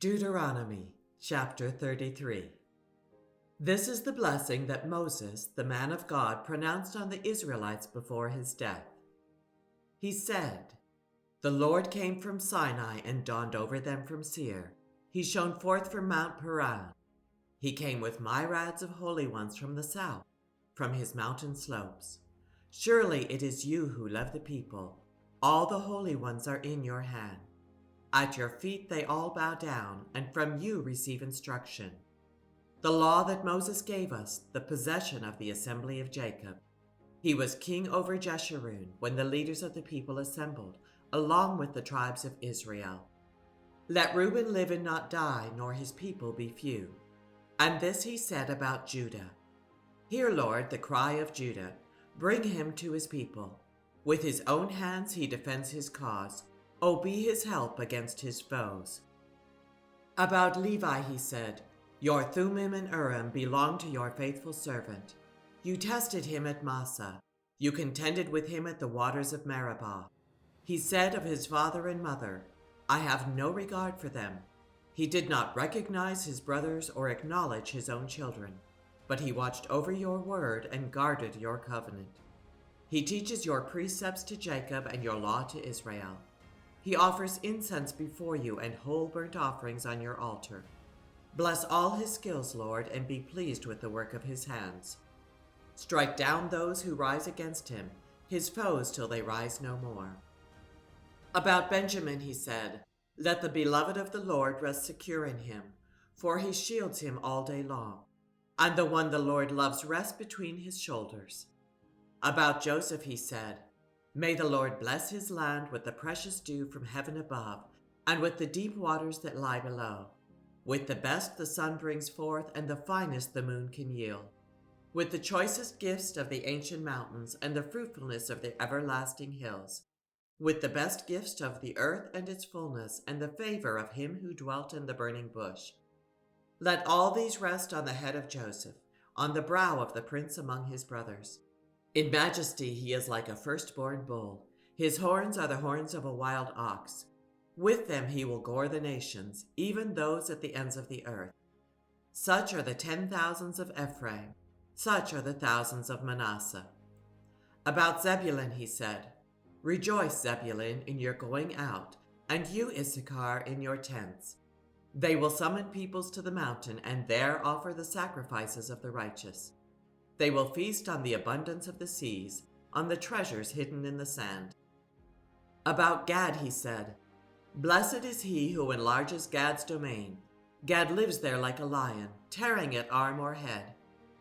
Deuteronomy chapter 33. This is the blessing that Moses, the man of God, pronounced on the Israelites before his death. He said, "The Lord came from Sinai and dawned over them from Seir. He shone forth from Mount Paran. He came with myriads of holy ones from the south, from his mountain slopes. Surely it is you who love the people. All the holy ones are in your hand. At your feet they all bow down, and from you receive instruction. The law that Moses gave us, the possession of the assembly of Jacob. He was king over Jeshurun when the leaders of the people assembled, along with the tribes of Israel. Let Reuben live and not die, nor his people be few." And this he said about Judah. "Hear, Lord, the cry of Judah. Bring him to his people. With his own hands he defends his cause. Oh, be his help against his foes." About Levi he said, "Your Thummim and Urim belong to your faithful servant. You tested him at Massah. You contended with him at the waters of Meribah. He said of his father and mother, 'I have no regard for them.' He did not recognize his brothers or acknowledge his own children, but he watched over your word and guarded your covenant. He teaches your precepts to Jacob and your law to Israel. He offers incense before you and whole burnt offerings on your altar. Bless all his skills, Lord, and be pleased with the work of his hands. Strike down those who rise against him, his foes till they rise no more." About Benjamin he said, "Let the beloved of the Lord rest secure in him, for he shields him all day long, and the one the Lord loves rests between his shoulders." About Joseph he said, "May the Lord bless his land with the precious dew from heaven above, and with the deep waters that lie below. With the best the sun brings forth, and the finest the moon can yield. With the choicest gifts of the ancient mountains, and the fruitfulness of the everlasting hills. With the best gifts of the earth and its fullness, and the favor of him who dwelt in the burning bush. Let all these rest on the head of Joseph, on the brow of the prince among his brothers. In majesty he is like a firstborn bull. His horns are the horns of a wild ox. With them he will gore the nations, even those at the ends of the earth. Such are the 10,000s of Ephraim. Such are the thousands of Manasseh." About Zebulun he said, "Rejoice, Zebulun, in your going out, and you, Issachar, in your tents. They will summon peoples to the mountain, and there offer the sacrifices of the righteous. They will feast on the abundance of the seas, on the treasures hidden in the sand." About Gad he said, "Blessed is he who enlarges Gad's domain. Gad lives there like a lion, tearing at arm or head.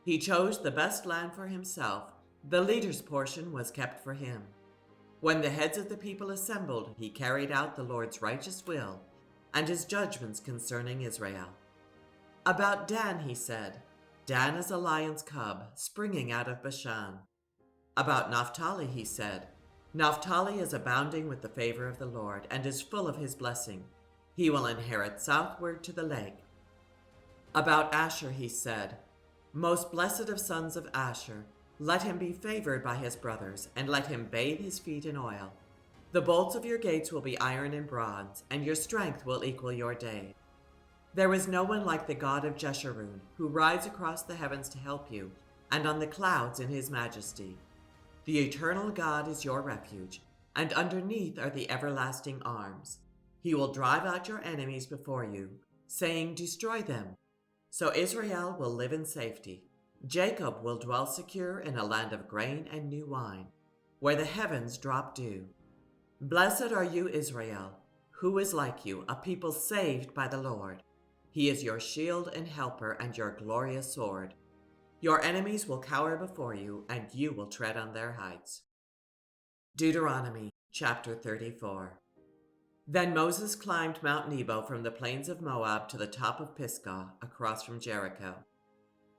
He chose the best land for himself. The leader's portion was kept for him. When the heads of the people assembled, he carried out the Lord's righteous will and his judgments concerning Israel." About Dan he said, "Dan is a lion's cub, springing out of Bashan." About Naphtali he said, "Naphtali is abounding with the favor of the Lord, and is full of his blessing. He will inherit southward to the lake." About Asher he said, "Most blessed of sons of Asher, let him be favored by his brothers, and let him bathe his feet in oil. The bolts of your gates will be iron and bronze, and your strength will equal your day. There is no one like the God of Jeshurun, who rides across the heavens to help you, and on the clouds in his majesty. The eternal God is your refuge, and underneath are the everlasting arms. He will drive out your enemies before you, saying, 'Destroy them.' So Israel will live in safety. Jacob will dwell secure in a land of grain and new wine, where the heavens drop dew. Blessed are you, Israel. Who is like you, a people saved by the Lord? He is your shield and helper and your glorious sword. Your enemies will cower before you, and you will tread on their heights." Deuteronomy chapter 34. Then Moses climbed Mount Nebo from the plains of Moab to the top of Pisgah, across from Jericho.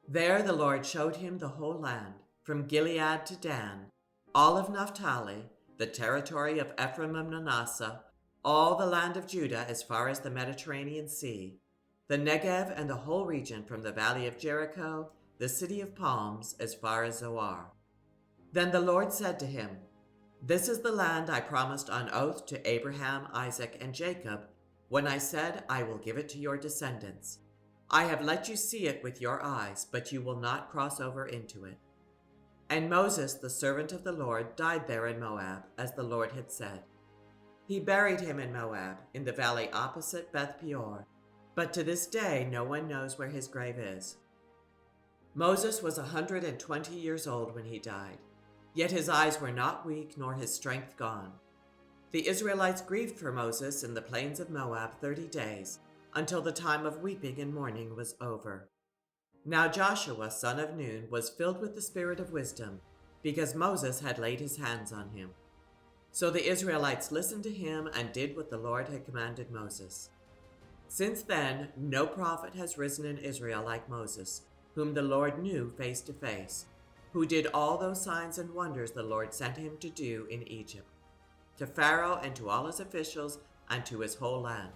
There the Lord showed him the whole land, from Gilead to Dan, all of Naphtali, the territory of Ephraim and Manasseh, all the land of Judah as far as the Mediterranean Sea, the Negev and the whole region from the valley of Jericho, the city of palms, as far as Zoar. Then the Lord said to him, "This is the land I promised on oath to Abraham, Isaac, and Jacob when I said, I will give it to your descendants. I have let you see it with your eyes, but you will not cross over into it. And Moses, the servant of the Lord, died there in Moab, as the Lord had said. He buried him in Moab, in the valley opposite Beth Peor, but to this day no one knows where his grave is. Moses was 120 years old when he died, yet his eyes were not weak nor his strength gone. The Israelites grieved for Moses in the plains of Moab 30 days, until the time of weeping and mourning was over. Now Joshua, son of Nun, was filled with the spirit of wisdom, because Moses had laid his hands on him. So the Israelites listened to him and did what the Lord had commanded Moses. Since then, no prophet has risen in Israel like Moses, whom the Lord knew face to face, who did all those signs and wonders the Lord sent him to do in Egypt, to Pharaoh and to all his officials and to his whole land.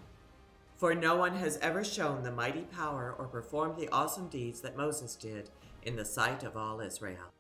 For no one has ever shown the mighty power or performed the awesome deeds that Moses did in the sight of all Israel.